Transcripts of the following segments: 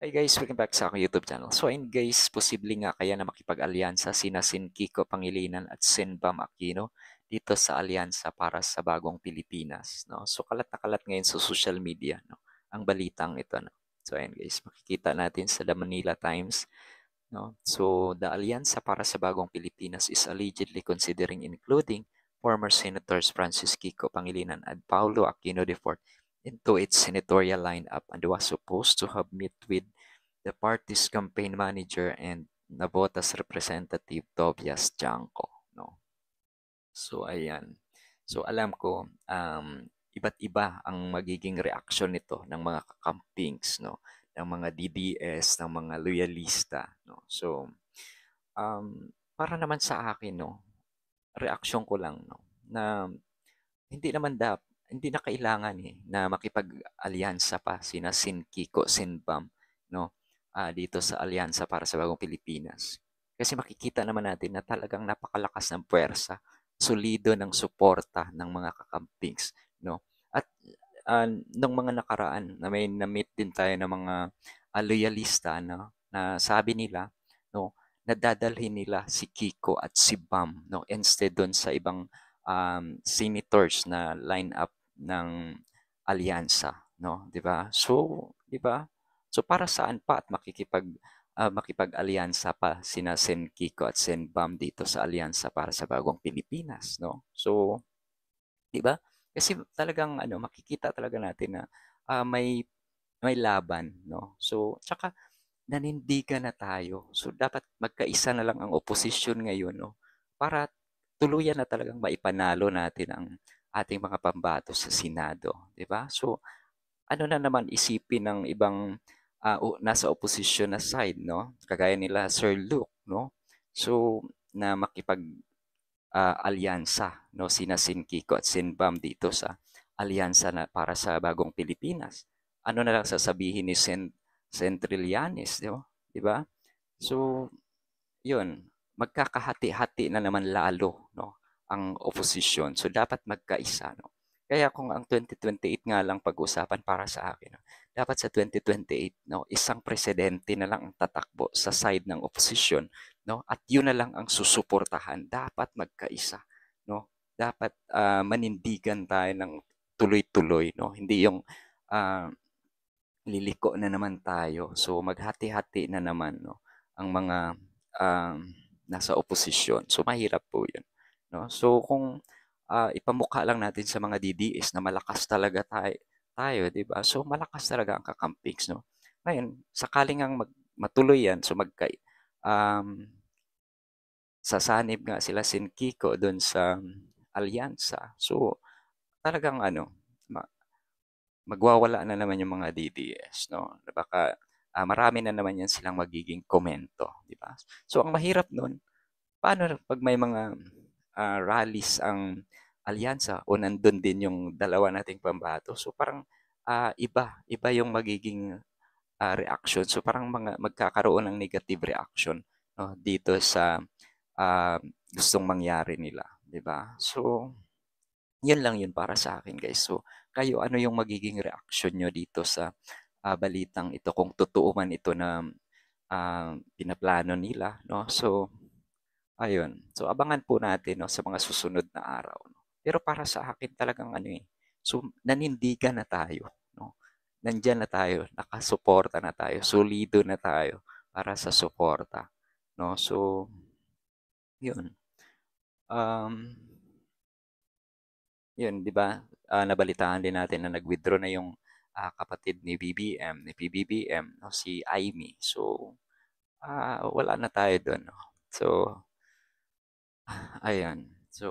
Hey guys, welcome back sa aking YouTube channel. So ayun guys, posible nga kaya na makipag-alyansa sina Sen Kiko Pangilinan at Sen Bam Aquino dito sa alyansa para sa bagong Pilipinas, no? So kalat na kalat ngayon sa social media, no? Ang balitang ito, no? So ayun guys, makikita natin sa The Manila Times, no? So the alyansa para sa bagong Pilipinas is allegedly considering including former Senators Francis Kiko Pangilinan and Paulo Aquino IV into its senatorial lineup and was supposed to have met with the party's campaign manager and Navota's representative Tobias Janco, no? So ayan. So alam ko iba't iba ang magiging reaksyon nito ng mga kakampings, no? Ng mga DDS, ng mga loyalista, no? So para naman sa akin, no, reaksyon ko lang, no, na hindi naman hindi na kailangan na makipag-alyansa pa sina Sin Kiko, Sin Bam, no? Dito sa alyansa para sa bagong Pilipinas. Kasi makikita naman natin na talagang napakalakas ng puwersa, solido ng suporta ng mga kakampings, no? At nung mga nakaraan na may na-meet din tayo ng mga loyalista, no, na sabi nila, no, nadadalhin nila si Kiko at si Bam, no, instead doon sa ibang senators na line up ng alyansa, no, 'di ba? So, 'di ba? So para saan pa at makipag-alyansa pa sina Sen Kiko at Sen Bam dito sa alyansa para sa bagong Pilipinas, no? So, 'di ba? Kasi talagang ano, makikita talaga natin na may laban, no? So, tsaka nanindigan na tayo. So, dapat magkaisa na lang ang oposisyon ngayon, no? Para tuluyan na talagang maipanalo natin ang ating mga pambato sa Senado, 'di ba? So, ano na naman isipin ng ibang nasa oposisyon na side, no? Kagaya nila Sir Luke, no? So, na alyansa, no? Sina Sin Kiko at Sin Bam dito sa alyansa na para sa bagong Pilipinas. Ano na lang sasabihin ni Sen Trillanes, di ba? So, yun, magkakahati-hati na naman lalo, no, ang oposisyon. So, dapat magkaisa, no. Kaya kung ang 2028 nga lang pag-usapan para sa akin, no, dapat sa 2028, no, isang presidente na lang ang tatakbo sa side ng oposisyon, no, at yun na lang ang susuportahan. Dapat magkaisa, no. Dapat manindigan tayo ng tuloy-tuloy, no. Hindi yung ah, liliko na naman tayo. So maghati-hati na naman, no, ang mga um, nasa oposisyon. So mahirap po 'yun, no. So kung ipamukha lang natin sa mga DDS na malakas talaga tayo, 'di ba? So malakas talaga ang kakampings, no. Ngayon, sakaling ang matuloy 'yan, so um, sasanib nga sila Sin Kiko doon sa alyansa. So talagang ano, magwawala na naman yung mga DDS, no? Baka marami na naman yan silang magiging komento, di ba? So ang mahirap nun, paano pag may mga rallies ang alyansa o nandun din yung dalawa nating pambato? So parang iba yung magiging reaction. So parang magkakaroon ng negative reaction, no, dito sa ah, gustong mangyari nila, di ba? So yun lang yun para sa akin guys. So, kayo ano yung magiging reaksyon nyo dito sa balitang ito kung totoo man ito na pinaplano nila, no? So, ayun. So, abangan po natin, no, sa mga susunod na araw, no? Pero para sa akin talagang ano eh. So, nanindigan na tayo, no? Nandiyan na tayo, nakasuporta na tayo, solido na tayo para sa suporta, no? So, yun. Um, Yun, 'di ba? Nabalitaan din natin na nag-withdraw na yung kapatid ni BBM, ni PBBM, no, si Aimee. So, wala na tayo doon, no. So, ayan. So,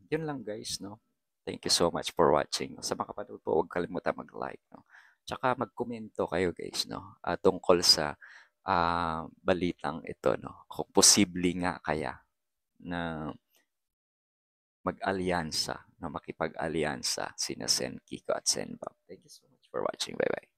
yun lang guys, no. Thank you so much for watching. Sa mga kapanood po, huwag kalimutan mag-like, no. Tsaka magkomento kayo guys, no, tungkol sa balitang ito, no. Kung posible nga kaya na mag-alyansa, na makipag-alyansa sina Sen Kiko at Sen Bob. Thank you so much for watching. Bye-bye.